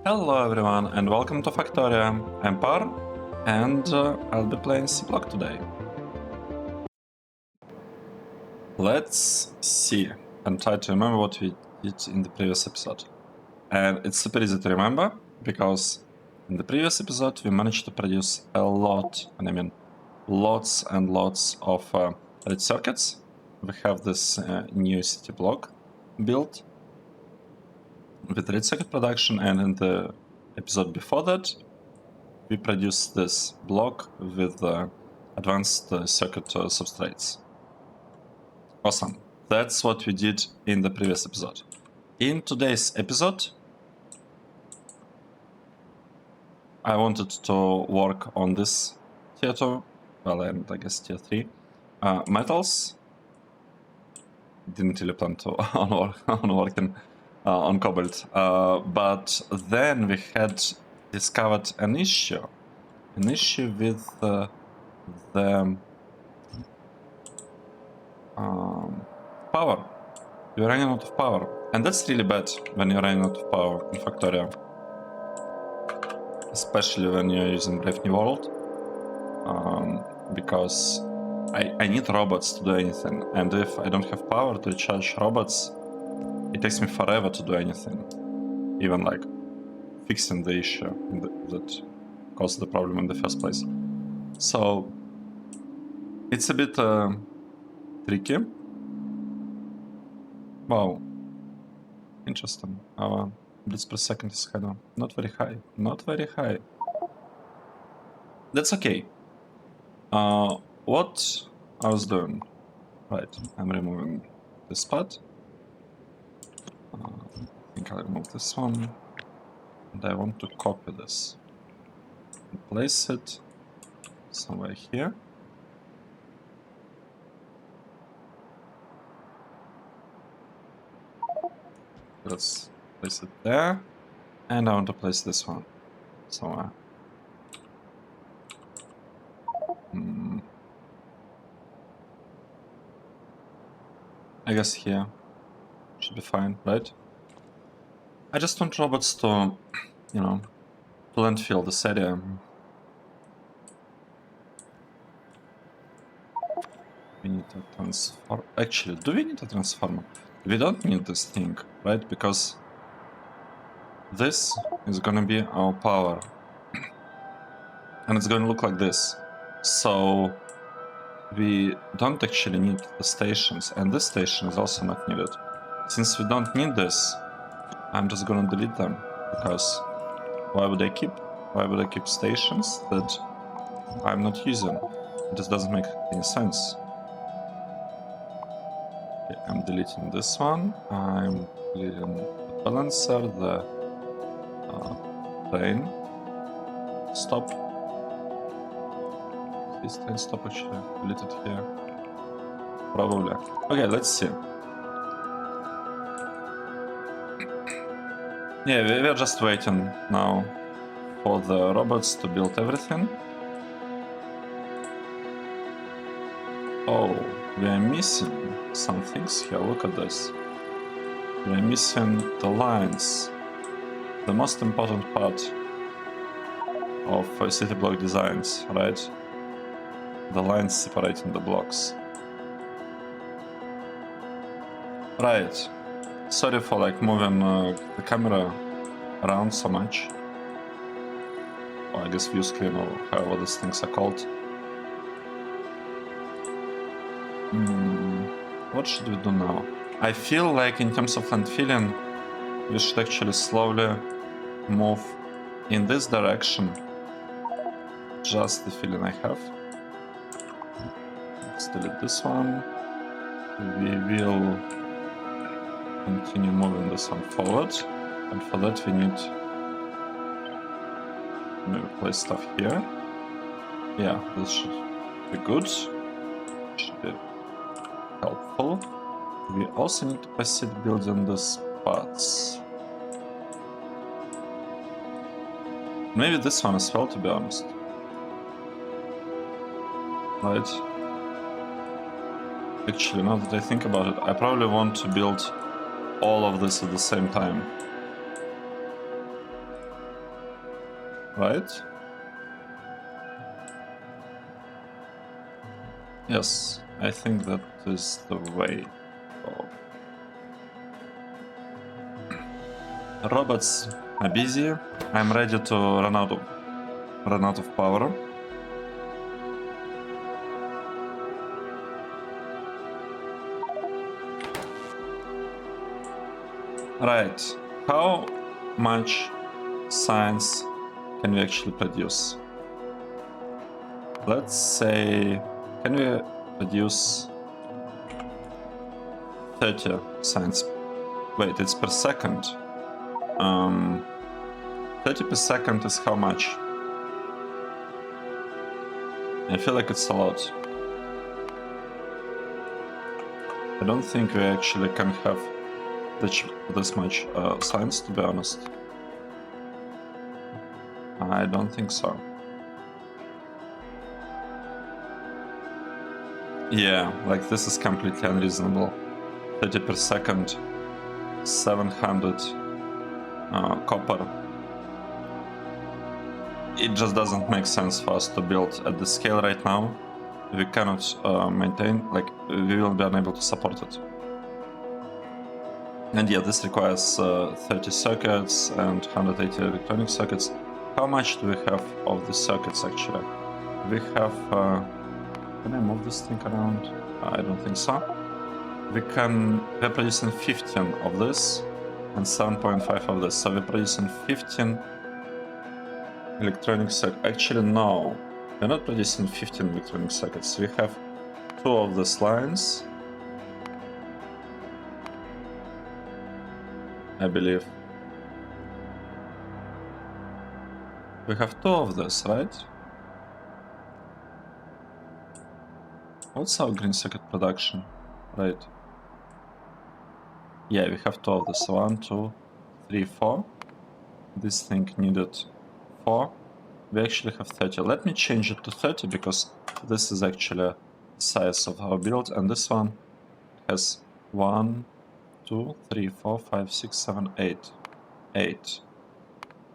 Hello everyone and welcome to Factorio. I'm Par and I'll be playing Seablock today. Let's see and try to remember what we did in the previous episode. And it's super easy to remember because in the previous episode we managed to produce a lot, and I mean lots and lots of red circuits. We have this new Seablock built with red circuit production, and in the episode before that we produced this block with advanced circuit substrates. Awesome. That's what we did in the previous episode. In today's episode, I wanted to work on this tier 2, well, and I guess tier 3 metals. Didn't really plan to on working on cobalt, but then we had discovered an issue with the power. You're running out of power, and that's really bad when you're running out of power in Factorio, especially when you're using Brave New World, because I need robots to do anything, and if I don't have power to charge robots, it takes me forever to do anything, even like fixing the issue that caused the problem in the first place. So it's a bit tricky. Wow, interesting. Our bits per second is kind of not very high. Not very high. That's okay. What I was doing, right? I'm removing this part. I think I'll remove this one, and I want to copy this and place it somewhere here. Let's place it there, and I want to place this one somewhere. I guess here should be fine, right? I just want robots to, you know, to landfill this area. We need a transformer. Actually, do we need a transformer? We don't need this thing, right? Because this is gonna be our power. And it's gonna look like this. So we don't actually need the stations, and this station is also not needed. Since we don't need this, I'm just gonna delete them, because why would I keep stations that I'm not using? It just doesn't make any sense. Okay, I'm deleting this one. I'm deleting the balancer, the train stop. This train stop actually deleted here. Probably. Okay, let's see. Yeah, we're just waiting now for the robots to build everything. Oh, we are missing some things here. Look at this. We are missing the lines. The most important part of city block designs, right? The lines separating the blocks. Right. Sorry for like moving the camera around so much. Or I guess view screen, or however these things are called. What should we do now? I feel like in terms of landfilling, we should actually slowly move in this direction. Just the feeling I have. Let's delete this one. We will continue moving this one forward, and for that we need to maybe place stuff here. Yeah, this should be good. Should be helpful. We also need to proceed building the spots. Maybe this one as well, to be honest. Right. Actually, now that I think about it, I probably want to build all of this at the same time. right? Yes, I think that is the way. Oh. Robots are busy. I'm ready to run out of power. Right. How much science can we actually produce? Let's say, can we produce 30 science? Wait, it's per second. 30 per second is how much? I feel like it's a lot. I don't think we actually can have this much science, to be honest. I don't think so. Yeah, like this is completely unreasonable. 30 per second, 700 copper. It just doesn't make sense for us to build at the scale right now. We cannot maintain, like, we will be unable to support it. And yeah, this requires 30 circuits and 180 electronic circuits. How much do we have of the circuits actually? We have... can I move this thing around? I don't think so. We're producing 15 of this and 7.5 of this. So we're producing 15 electronic circuits. Actually, no. We're not producing 15 electronic circuits. We have 2 of these lines, I believe. We have 2 of this, right? What's our green circuit production? Right. Yeah, we have 2 of this. 1, 2, 3, 4. This thing needed 4. We actually have 30. Let me change it to 30 because this is actually the size of our build, and this one has 1, 2, 3, 4, 5, 6, 7, 8. 8.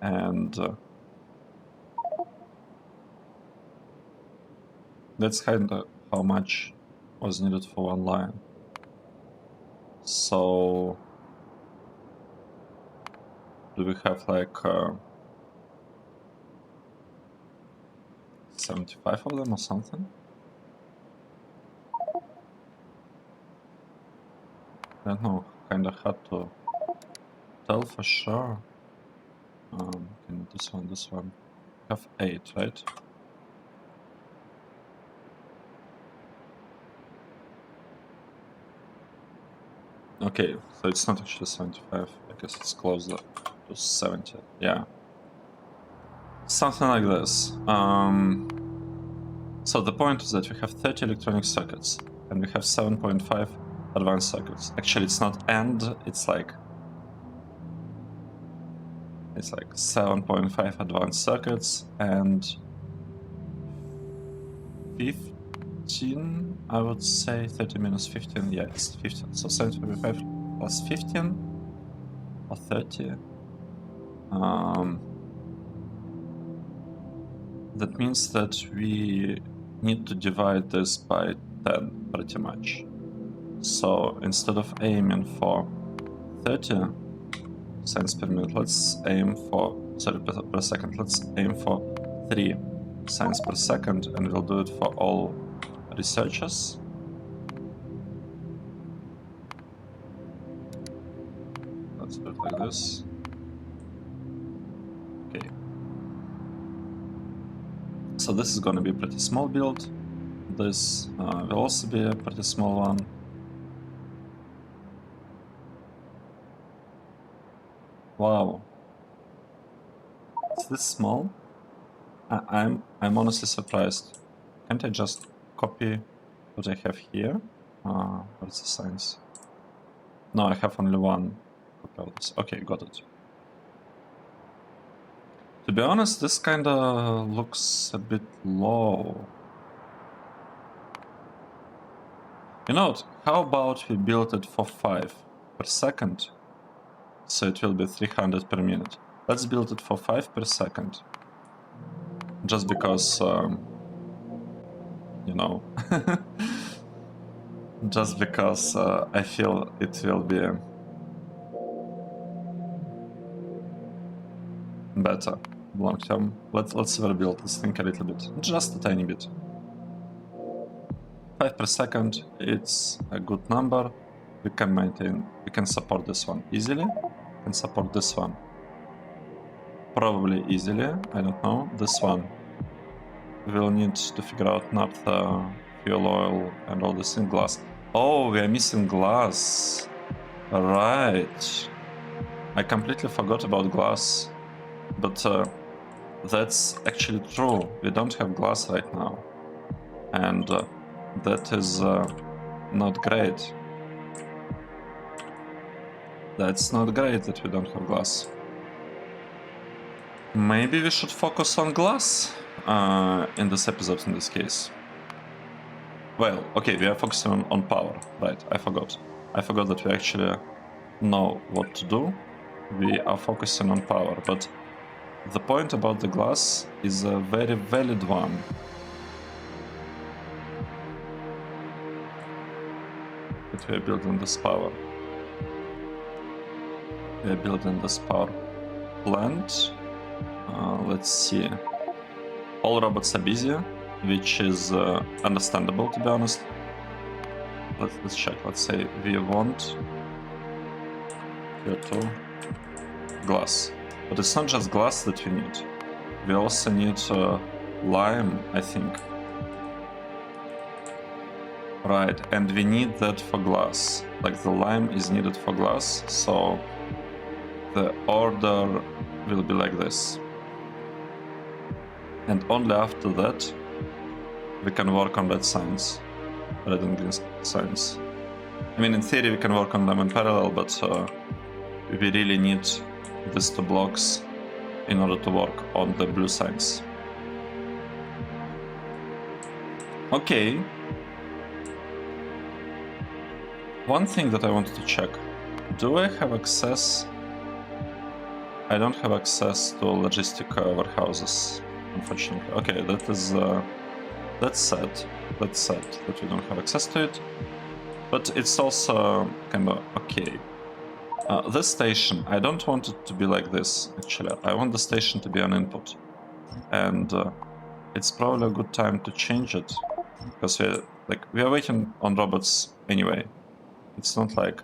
And that's kind of how much was needed for one line. So do we have like 75 of them or something? I don't know, kinda hard to tell for sure. Okay, this one. We have 8, right? Okay, so it's not actually 75, I guess it's closer to 70, yeah. Something like this. So the point is that we have 30 electronic circuits, and we have 7.5 advanced circuits. Actually, it's not and, it's like 7.5 advanced circuits and 15, I would say. 30 minus 15, yeah, it's 15. So 7.5 plus 15 or 30. That means that we need to divide this by 10 pretty much. So instead of aiming for 30 cents per minute, let's aim for, sorry, per second, let's aim for 3 cents per second, and we'll do it for all researchers. Let's do it like this. Okay. So this is going to be a pretty small build. This will also be a pretty small one. Wow. Is this small? I'm honestly surprised. Can't I just copy what I have here? What's the science? No, I have only one copy of this. Okay, got it. To be honest, this kinda looks a bit low. You know what? How about we build it for 5 per second? So it will be 300 per minute. Let's build it for 5 per second. just because, you know, just because I feel it will be better long term. Let's overbuild this thing a little bit, just a tiny bit. 5 per second, it's a good number. We can maintain, we can support this one easily. We can support this one probably easily, I don't know. This one, we'll need to figure out naphtha, fuel oil, and all this in glass. Oh, we are missing glass. Right. I completely forgot about glass. But that's actually true. We don't have glass right now. And that is not great. That's not great that we don't have glass. Maybe we should focus on glass in this episode in this case. Well, okay, we are focusing on power, right, I forgot. I forgot that we actually know what to do. We are focusing on power, but the point about the glass is a very valid one. That we are building this power. We are building this power plant. Let's see. All robots are busy, which is understandable, to be honest. Let's check. Let's say we want here to glass. But it's not just glass that we need. We also need lime, I think. Right, and we need that for glass. Like the lime is needed for glass, so the order will be like this. And only after that we can work on red signs, red and green signs. I mean, in theory we can work on them in parallel, but we really need these two blocks in order to work on the blue signs. Okay. One thing that I wanted to check. Do I have access? I don't have access to logistic warehouses, unfortunately. Okay, that is that's sad. That's sad that we don't have access to it. But it's also kind of okay. This station, I don't want it to be like this, actually. I want the station to be an input. And it's probably a good time to change it. Because we are waiting on robots anyway. It's not like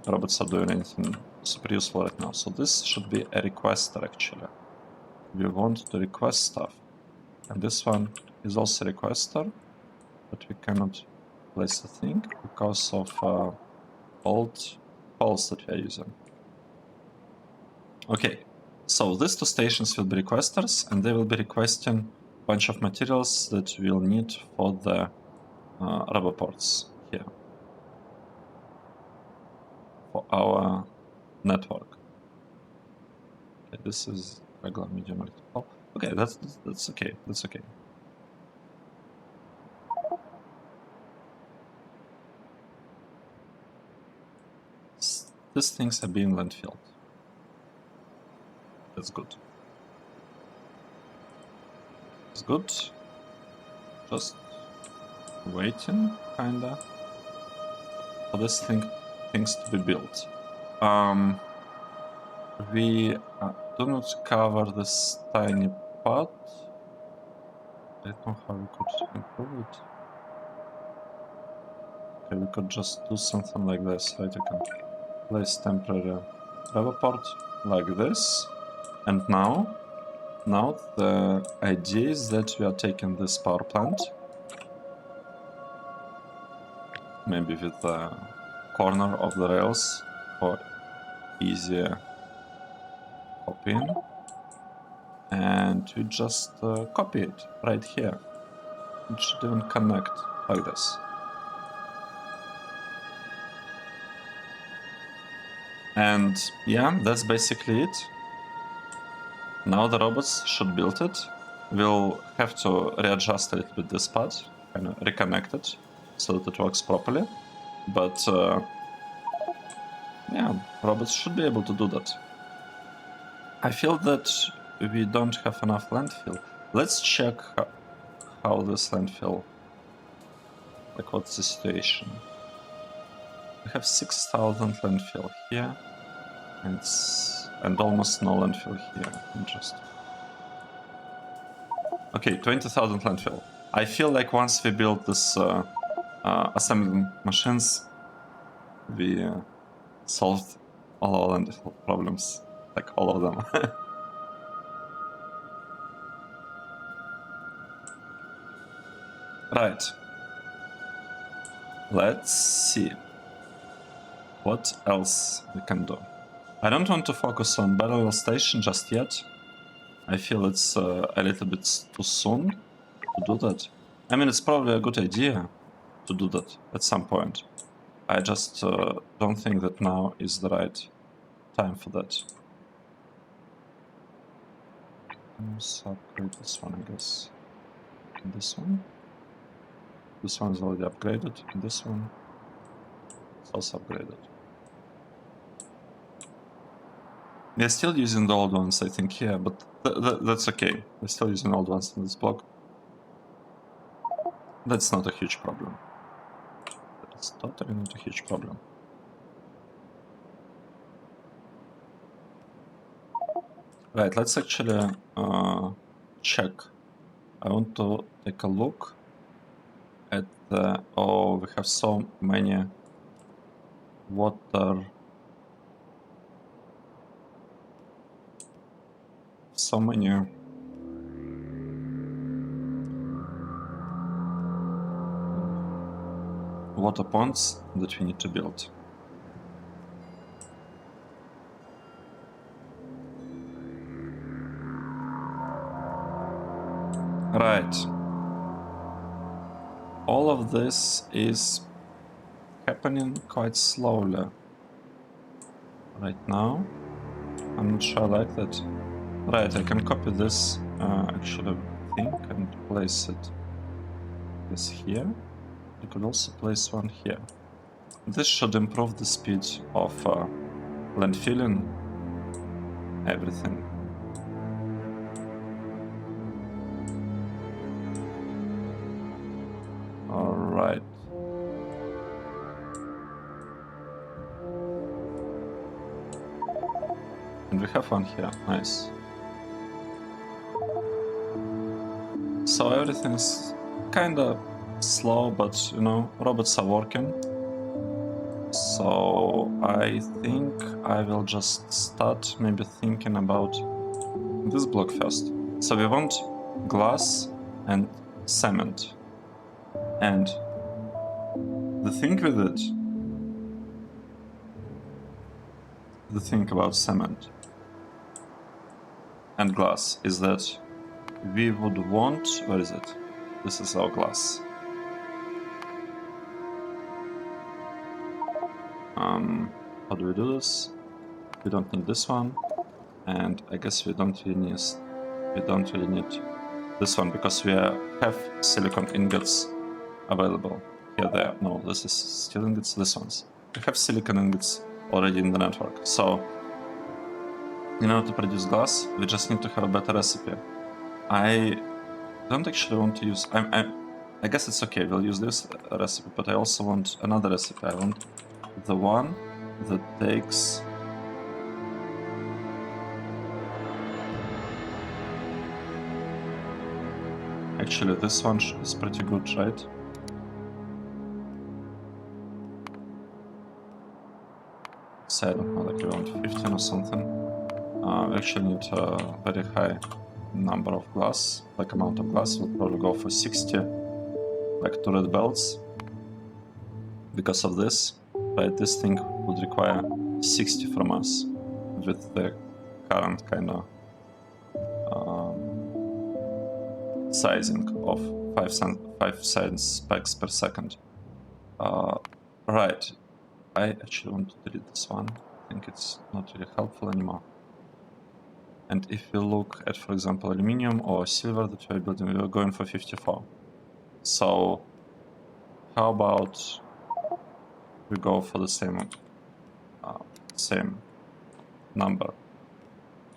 robots are doing anything super useful right now. So this should be a requester, actually. We want to request stuff. And this one is also a requester, but we cannot place the thing because of old calls that we are using. Okay, so these two stations will be requesters, and they will be requesting a bunch of materials that we'll need for the rubber ports here. For our network. Okay, this is regular medium multiple. Okay, that's okay. That's okay. These things are being landfilled. That's good. It's good. Just waiting, kinda, for this things to be built. We do not cover this tiny part. I don't know how we could improve it. Okay, we could just do something like this, right? You can place temporary rubber port like this. And now the idea is that we are taking this power plant, maybe with the corner of the rails for easier copying, and we just copy it right here. It should even connect like this. And yeah, that's basically it. Now the robots should build it. We'll have to readjust a little bit this part, kind of reconnect it so that it works properly. But yeah, robots should be able to do that. I feel that we don't have enough landfill. Let's check how this landfill, like what's the situation. We have 6,000 landfill here, and almost no landfill here. Interesting. Okay, 20,000 landfill. I feel like once we build this assembling machines, we solved all our landfill problems, like all of them. Right. Let's see what else we can do. I don't want to focus on Battle Station just yet. I feel it's a little bit too soon to do that. I mean, it's probably a good idea to do that at some point. I just don't think that now is the right time for that. Let's upgrade this one, I guess. And this one. This one is already upgraded. And this one is also upgraded. They're still using the old ones, I think, yeah, but that's okay. They're still using old ones in this block. That's not a huge problem. That's totally not a huge problem. Right, let's actually check. I want to take a look at the... Oh, we have so many water... So many... water ponds that we need to build. Right. All of this is happening quite slowly right now. I'm not sure I like that. Right, I can copy this actually thing and place it this here. You could also place one here. This should improve the speed of landfilling everything. Alright. And we have one here, nice. So everything is kinda slow, but you know, robots are working. So I think I will just start maybe thinking about this block first. So we want glass and cement. And the thing with it, the thing about cement and glass is that we would want, where is it? This is our glass. How do we do this? We don't need this one, and I guess we don't really need this one because we have silicon ingots available here. There, no, this is steel ingots. This ones. We have silicon ingots already in the network. So in order to produce glass, we just need to have a better recipe. I don't actually want to use. I guess it's okay. We'll use this recipe, but I also want another recipe. I want the one that takes actually this one is pretty good, right? So I don't know, like we want 15 or something. We actually need a very high number of glass, like amount of glass. We'll probably go for 60, like 2 red belts. Because of this, right, this thing would require 60 from us with the current kind of sizing of 5 cents packs per second. Right, I actually want to delete this one. I think it's not really helpful anymore. And if we look at, for example, aluminium or silver that we're building, we're going for 54. So how about we go for the same number,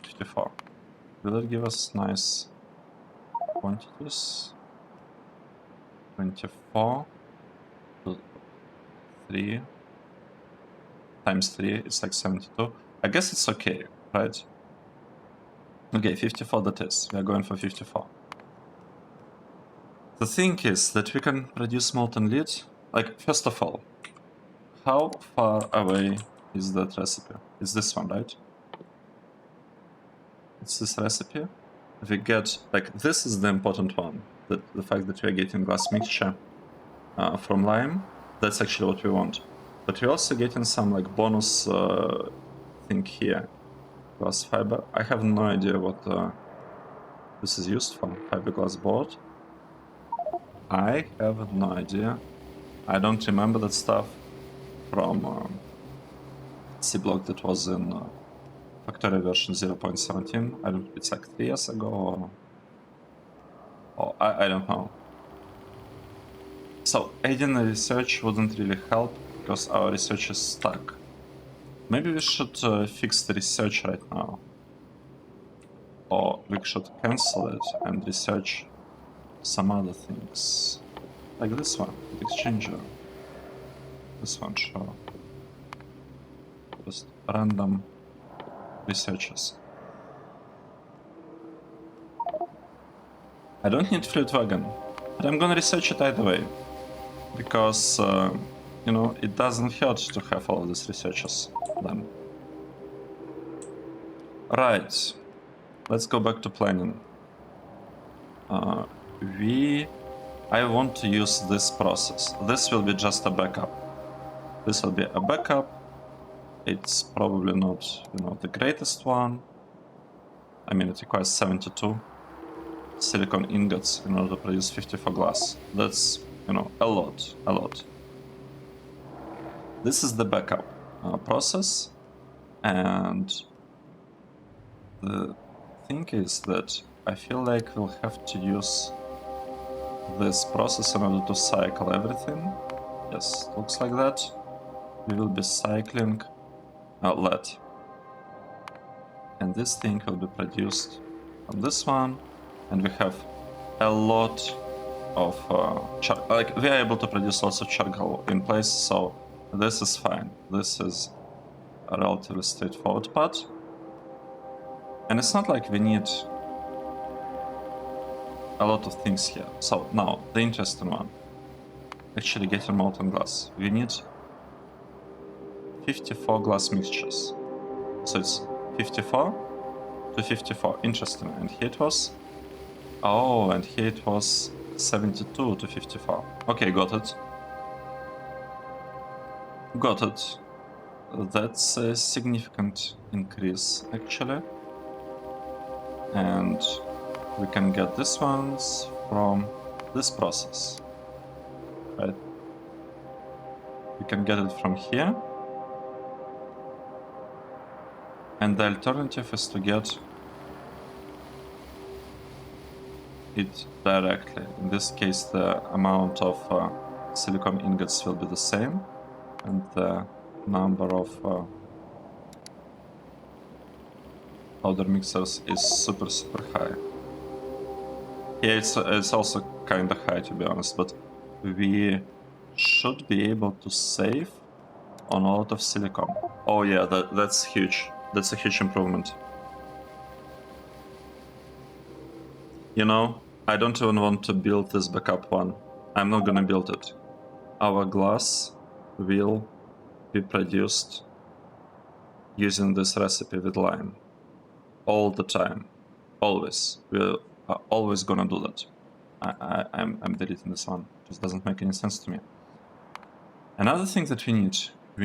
54. Will it give us nice quantities. 24 to 3 times 3, it's like 72. I guess it's okay, right? Okay, 54 that is. We are going for 54. The thing is that we can produce molten lead. Like, first of all, how far away is that recipe? It's this one, right? It's this recipe. We get, like, this is the important one. That the fact that we are getting glass mixture from lime. That's actually what we want. But we're also getting some, like, bonus thing here. Glass fiber. I have no idea what this is used for. Fiberglass board. I have no idea. I don't remember that stuff from Seablock that was in Factorio version 0.17. I don't. It's like 3 years ago, or I don't know. So aiding the research wouldn't really help because our research is stuck. Maybe we should fix the research right now, or we should cancel it and research some other things, like this one, the exchanger. This one, sure. Just random researches. I don't need Fluid Wagon, but I'm gonna research it either way. Because, you know, it doesn't hurt to have all of these researches done. Right. Let's go back to planning. I want to use this process. This will be just a backup. This will be a backup. It's probably not, you know, the greatest one. I mean, it requires 72 silicon ingots in order to produce 54 glass. That's, you know, a lot. This is the backup process, and the thing is that I feel like we'll have to use this process in order to cycle everything. Yes, looks like that. We will be cycling lead. And this thing will be produced on this one. And we have a lot of like we are able to produce lots of charcoal in place, so this is fine. This is a relatively straightforward part. And it's not like we need a lot of things here. So now, the interesting one. Actually getting molten glass. We need 54 glass mixtures. So it's 54 to 54. Interesting. And here it was... Oh, and here it was 72 to 54. Okay, got it. Got it. That's a significant increase, actually. And we can get these ones from this process, right? We can get it from here. And the alternative is to get it directly. In this case, the amount of silicon ingots will be the same, and the number of powder mixers is super high. Yeah, it's also kind of high, to be honest, but we should be able to save on a lot of silicon. Oh yeah, that's huge. That's a huge improvement. You know, I don't even want to build this backup one. I'm not gonna build it. Our glass will be produced using this recipe with lime. All the time. Always. We're always gonna do that. I'm deleting this one. It just doesn't make any sense to me. Another thing that we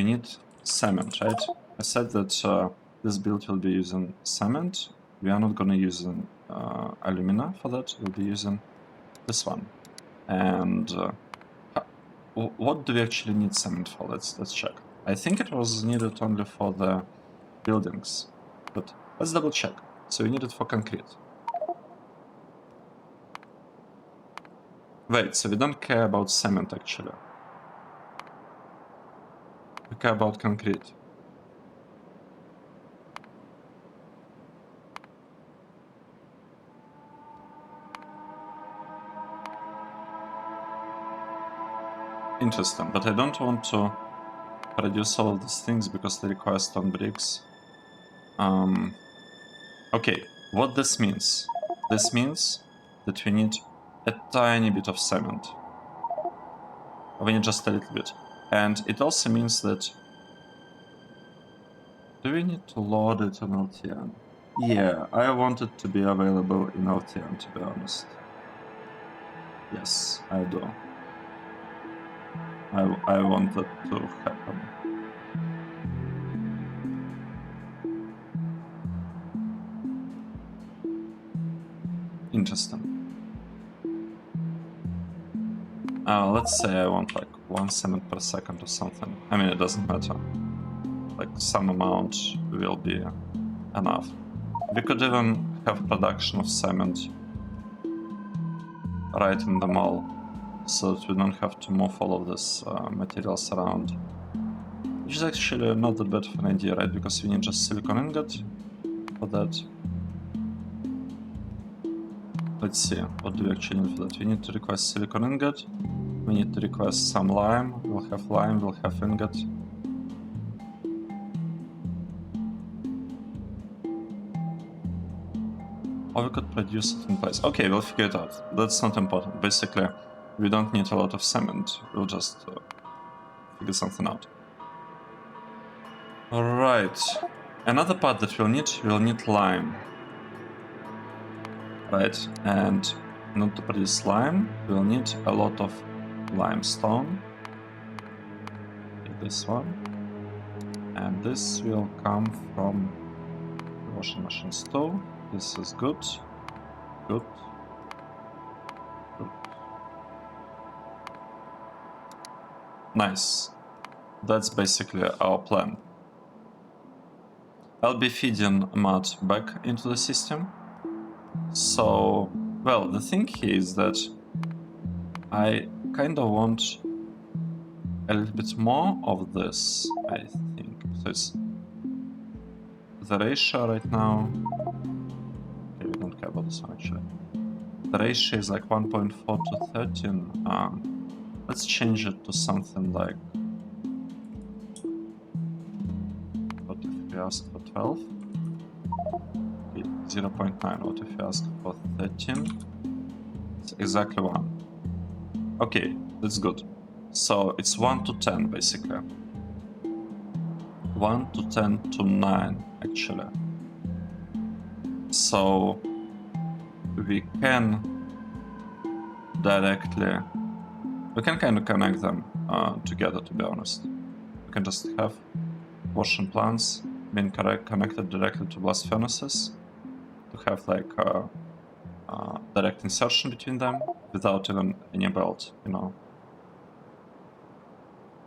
need cement, right? I said that this build will be using cement. We are not gonna use alumina for that. We'll be using this one. And what do we actually need cement for? Let's check. I think it was needed only for the buildings, but let's double check. So we need it for concrete. Wait, so we don't care about cement actually. We care about concrete. Interesting, but I don't want to produce all of these things because they require stone bricks. Okay, what this means? This means that we need a tiny bit of cement. We need just a little bit. And it also means that... Do we need to load it on LTN? Yeah, I want it to be available in LTN, to be honest. Yes, I do. I want that to happen. Interesting. Let's say I want like 1 cement per second or something. I mean, it doesn't matter. Like some amount will be enough. We could even have production of cement right in the mall, so that we don't have to move all of this materials around. Which is actually not that bad of an idea, right? Because we need just silicon ingot for that. Let's see, what do we actually need for that? We need to request silicon ingot. We need to request some lime. We'll have lime, we'll have ingot. Or we could produce it in place. Okay, we'll figure it out. That's not important. Basically, we don't need a lot of cement. We'll just figure something out. Alright. Another part that we'll need lime. Right, and in order to produce lime, we'll need a lot of limestone. Take this one. And this will come from the washing machines too. This is good. Good. Good. Nice. That's basically our plan. I'll be feeding mud back into the system. So, well, the thing here is that I kind of want a little bit more of this, I think. So it's the ratio right now. Okay, we don't care about this one actually. The ratio is like 1.4 to 13. Let's change it to something like... What if we ask for 12? 0.9. What if you ask for 13? It's exactly 1. Okay, that's good. So it's 1 to 10 basically. 1 to 10 to 9 actually. So we can directly... We can kind of connect them together, to be honest. We can just have washing plants being connected directly to blast furnaces. To have like direct insertion between them without even any belt, you know.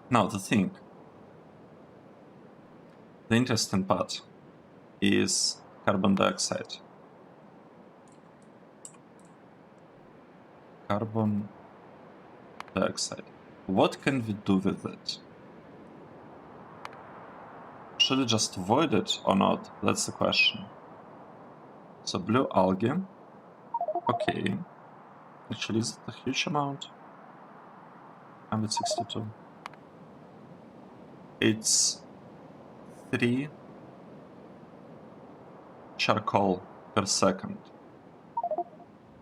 Now the thing, the interesting part is carbon dioxide. Carbon dioxide. What can we do with it? Should we just void it or not? That's the question. So blue algae, okay. Actually, is it a huge amount? 162. It's 3 charcoal per second.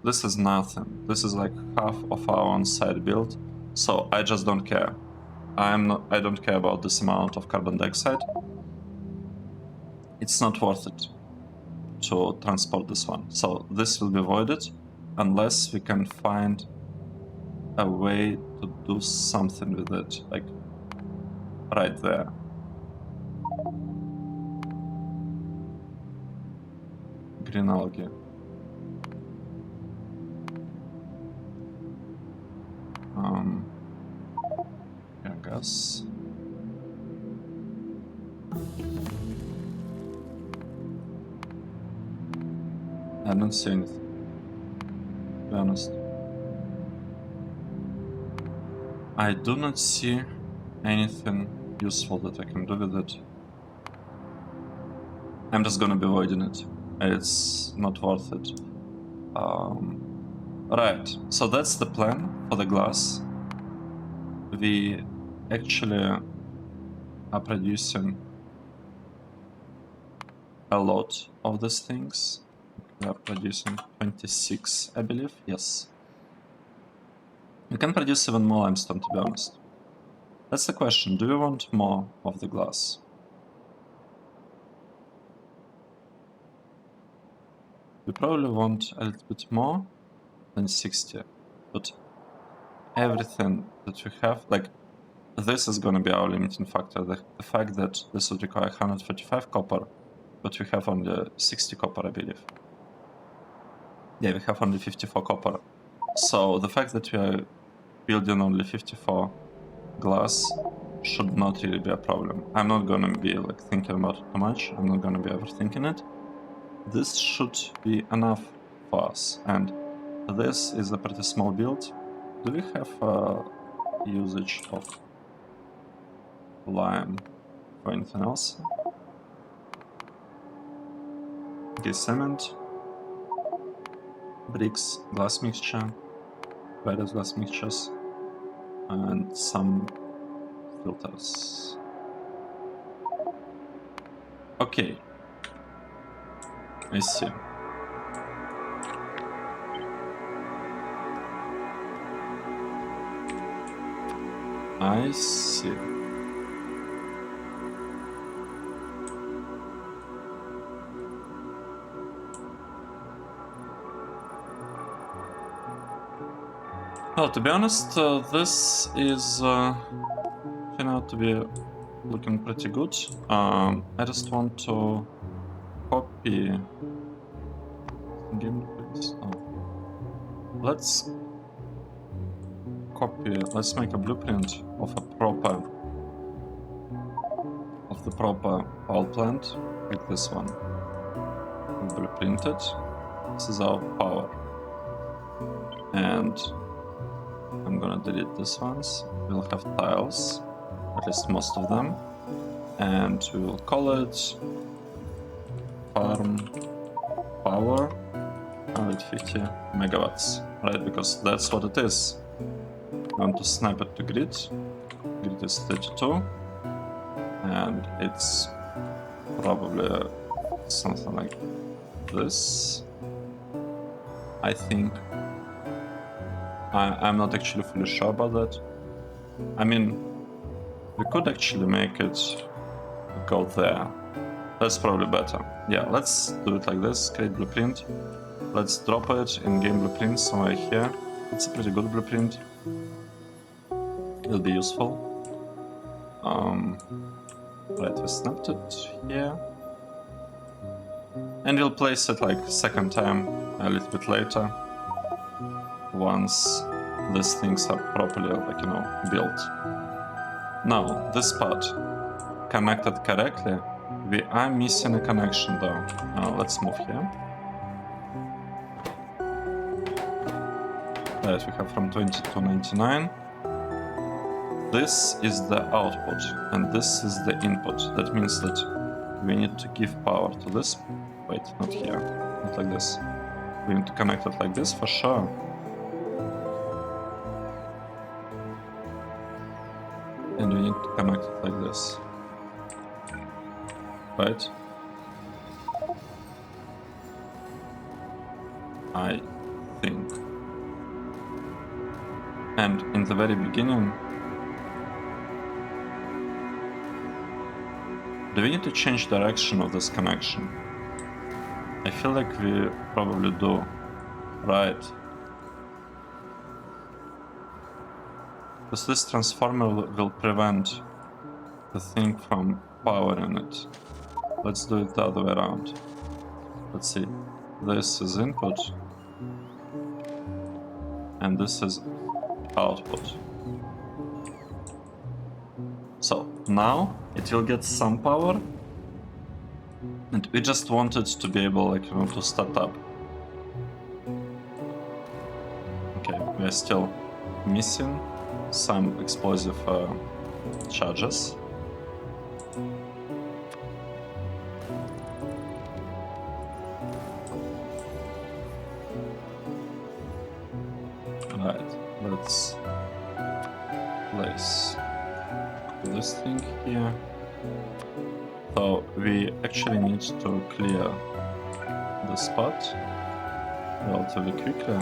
This is nothing. This is like half of our on-site build. So I just don't care. I don't care about this amount of carbon dioxide. It's not worth it to transport this one. So this will be voided unless we can find a way to do something with it, like right there. Green algae. I guess. I don't see anything, to be honest. I do not see anything useful that I can do with it. I'm just gonna be avoiding it. It's not worth it. Right, so that's the plan for the glass. we actually are producing a lot of these things. We are producing 26, I believe. Yes. We can produce even more limestone, to be honest. That's the question. Do we want more of the glass? We probably want a little bit more than 60. But everything that we have, like, this is going to be our limiting factor. The fact that this would require 145 copper, but we have only 60 copper, I believe. Yeah, we have only 54 copper. So the fact that we are building only 54 glass should not really be a problem. I'm not going to be like thinking about it too much. I'm not going to be overthinking it. This should be enough for us. And this is a pretty small build. Do we have usage of lime for anything else? Okay, cement, bricks, glass mixture, various glass mixtures, and some filters. Okay, I see. I see. Well, to be honest, this is turning out to be looking pretty good. I just want to copy. Let's copy. Let's make a blueprint of the proper power plant, like this one. We blueprint it. This is our power, and I'm gonna delete these ones. We'll have tiles, at least most of them, and we will call it farm power 150 megawatts, right? Because that's what it is. We want to snap it to grid. Grid is 32, and it's probably something like this. I think. I'm not actually fully sure about that. I mean, we could actually make it go there. That's probably better. Yeah, let's do it like this. Create blueprint. Let's drop it in game blueprint somewhere here. It's a pretty good blueprint. It'll be useful. Right, we snapped it here. And we'll place it like second time a little bit later. Once these things are properly, like, you know, built. Now, this part connected correctly. We are missing a connection though. Let's move here. Right, we have from 20 to 99. This is the output, and this is the input. That means that we need to give power to this. Wait, not here, not like this. We need to connect it like this for sure. And we need to connect it like this. Right? I think. And in the very beginning, do we need to change direction of this connection? I feel like we probably do. Right. Because this transformer will prevent the thing from powering it. Let's do it the other way around. Let's see. This is input. And this is output. So now it will get some power. And we just want it to be able, like, you know, to start up. Okay, we are still missing some explosive charges. Right, let's place this thing here. So we actually need to clear the spot relatively quickly.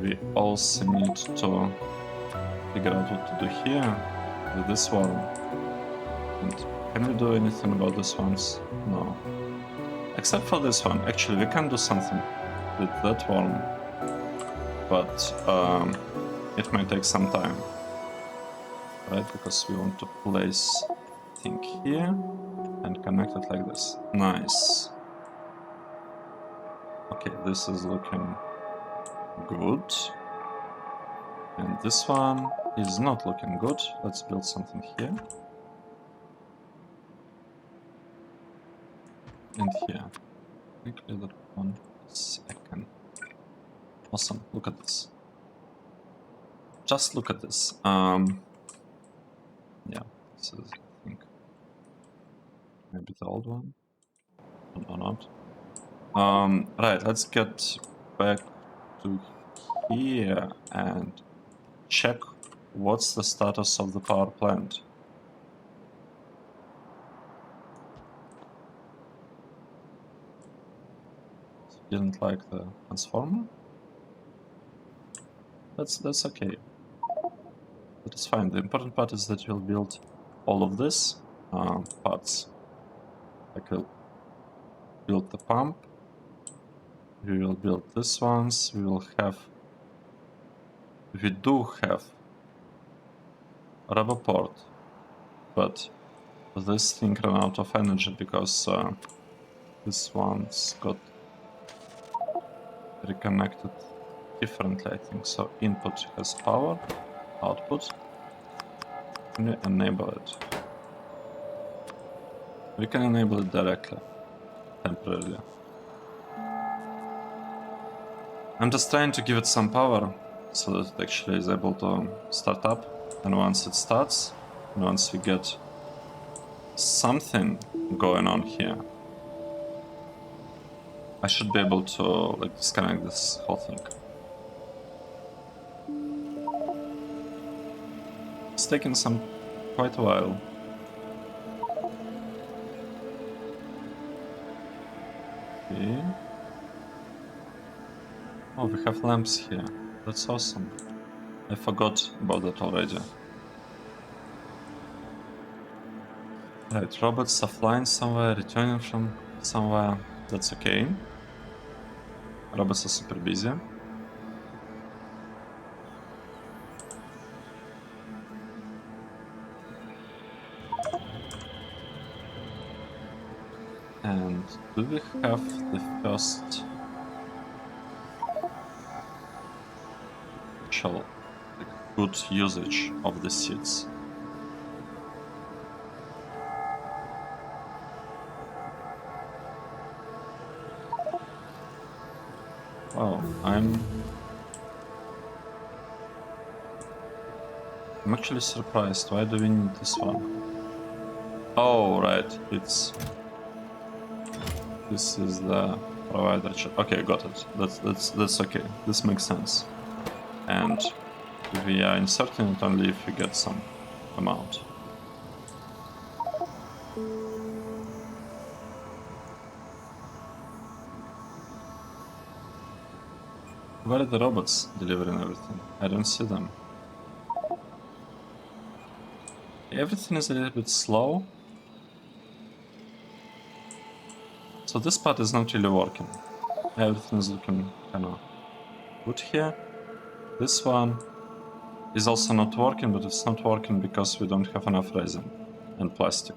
We also need to figure out what to do here with this worm. And can we do anything about these ones? No. Except for this one. Actually, we can do something with that worm, but it might take some time, right? Because we want to place thing here and connect it like this. Nice. Okay, this is looking good. And this one is not looking good. Let's build something here. And here. Quickly that 1 second. Awesome, look at this. Just look at this. Yeah, this is, I think, maybe the old one. Or not. Right, let's get back to here and check what's the status of the power plant. Didn't like the transformer? That's okay. That is fine. The important part is that we'll build all of this parts. Like we'll build the pump. We will build these ones. We do have a rubber port, but this thing ran out of energy because this one's got reconnected differently, I think. So input has power, output. Can we enable it? We can enable it directly, temporarily. I'm just trying to give it some power so that it actually is able to start up. And once it starts, and once we get something going on here, I should be able to like disconnect this whole thing. It's taken quite a while. Okay. Oh, we have lamps here. That's awesome. I forgot about that already. Right, robots are flying somewhere, returning from somewhere. That's okay. Robots are super busy. And do we have the first actual good usage of the seeds? Wow, I'm actually surprised. Why do we need this one? Oh, right, this is the provider chip. Okay, got it. That's okay. This makes sense. And we are inserting it only if we get some amount. Where are the robots delivering everything? I don't see them. Everything is a little bit slow. So this part is not really working. Everything is looking kind of good here. This one is also not working, but it's not working because we don't have enough resin and plastic.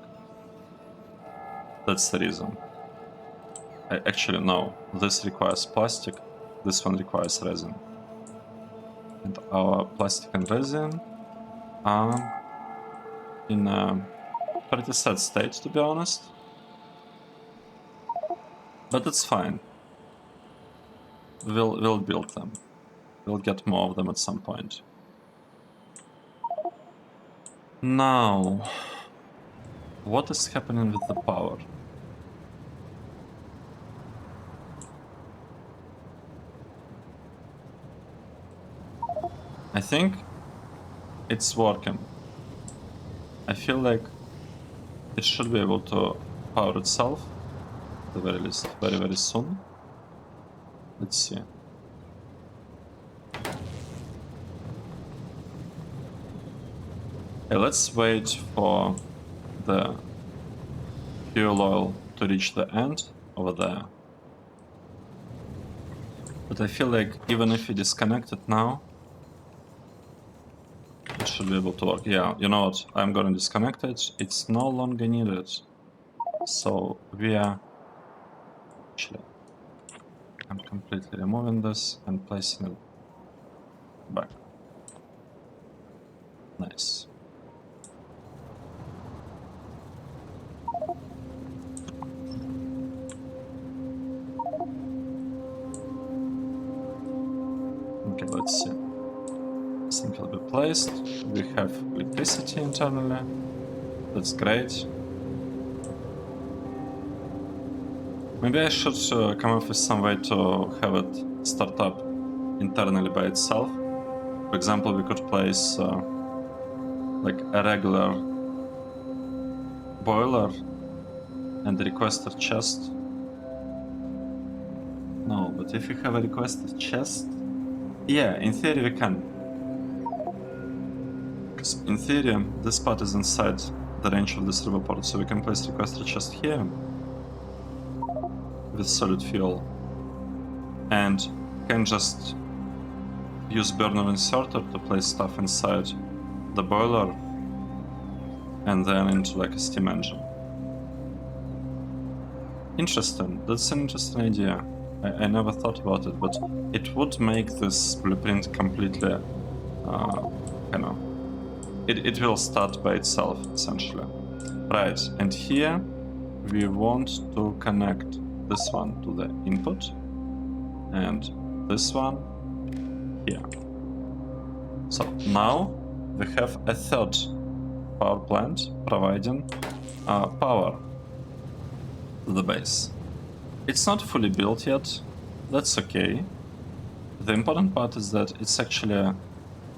That's the reason. Actually, no. This requires plastic. This one requires resin. And our plastic and resin are in a pretty sad state, to be honest. But it's fine. We'll build them. We'll get more of them at some point. Now, what is happening with the power? I think it's working. I feel like it should be able to power itself, at the very least, very, very soon. Let's see. Okay, let's wait for the fuel oil to reach the end over there. But I feel like even if we disconnect it now, it should be able to work. Yeah, you know what? I'm gonna disconnect it. It's no longer needed. So we are... Actually, I'm completely removing this and placing it back. Nice. Okay, let's see. This thing will be placed. We have electricity internally. That's great. Maybe I should come up with some way to have it start up internally by itself. For example, we could place like a regular boiler and a requested chest. No, but if we have a requested chest, yeah, in theory we can. Because in theory, this part is inside the range of this river port, so we can place requested chest here with solid fuel, and can just use burner inserter to place stuff inside the boiler and then into like a steam engine. Interesting. That's an interesting idea. I never thought about it, but it would make this blueprint completely, you know, it will start by itself, essentially. Right, and here we want to connect this one to the input, and this one here. So now we have a third power plant providing power to the base. It's not fully built yet, that's okay. The important part is that it's actually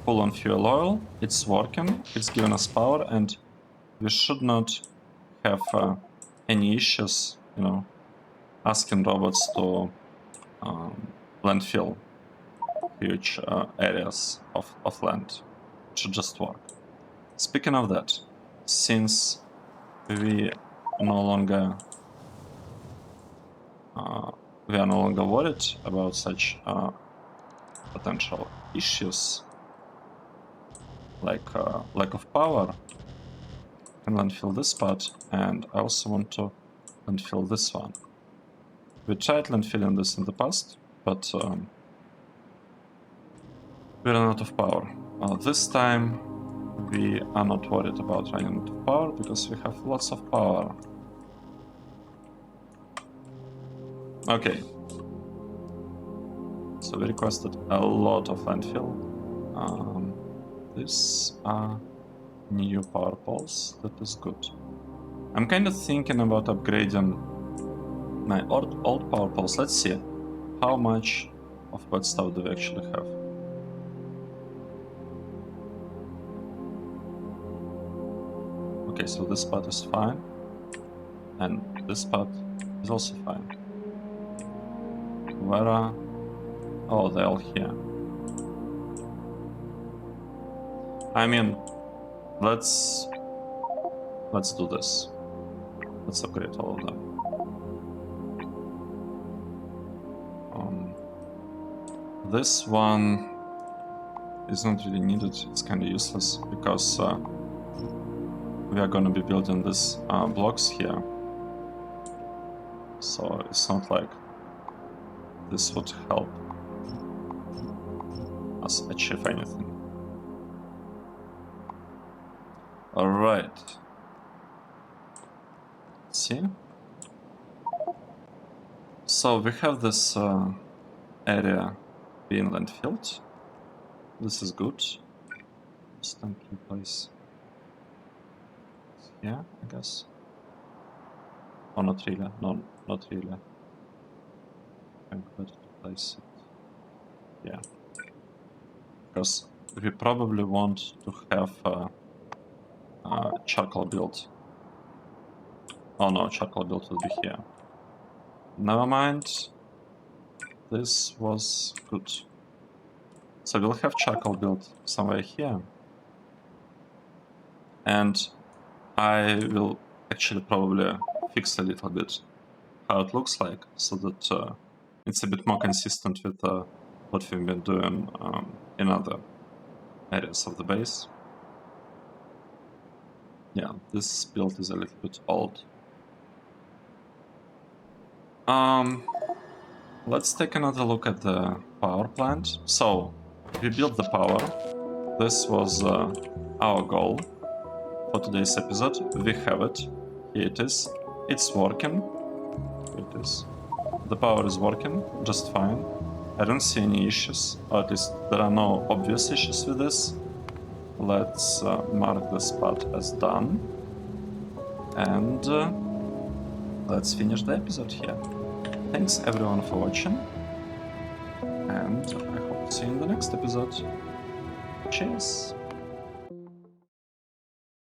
full on fuel oil, it's working, it's giving us power, and we should not have any issues, you know, asking robots to landfill huge areas of land. It should just work. Speaking of that, since we no longer worried about such potential issues like lack of power, I can landfill this part, and I also want to landfill this one. We tried landfilling this in the past, but we ran out of power. This time we are not worried about running out of power because we have lots of power. Okay. So we requested a lot of landfill. These are new power poles. That is good. I'm kind of thinking about upgrading my old power poles. Let's see how much of what stuff do we actually have. Okay, so this part is fine, and this part is also fine. Where are... Oh, they're all here. I mean, let's do this. Let's upgrade all of them. This one is not really needed. It's kind of useless because we are going to be building these blocks here. So it's not like this would help us achieve anything. Alright. See? So we have this area being landfilled. This is good. Just time to place here, I guess. Oh, not really. No, not really. I'm better to place it. Yeah. Because we probably want to have a charcoal build. Oh no, charcoal build will be here. Never mind. This was good. So we'll have charcoal build somewhere here. And I will actually probably fix a little bit how it looks like, so that it's a bit more consistent with what we've been doing in other areas of the base. Yeah, this build is a little bit old. Let's take another look at the power plant. So, we built the power. This was our goal for today's episode. We have it. Here it is. It's working. Here it is. The power is working just fine. I don't see any issues, or at least there are no obvious issues with this. Let's mark this part as done. And let's finish the episode here. Thanks everyone for watching, and I hope to see you in the next episode. Cheers!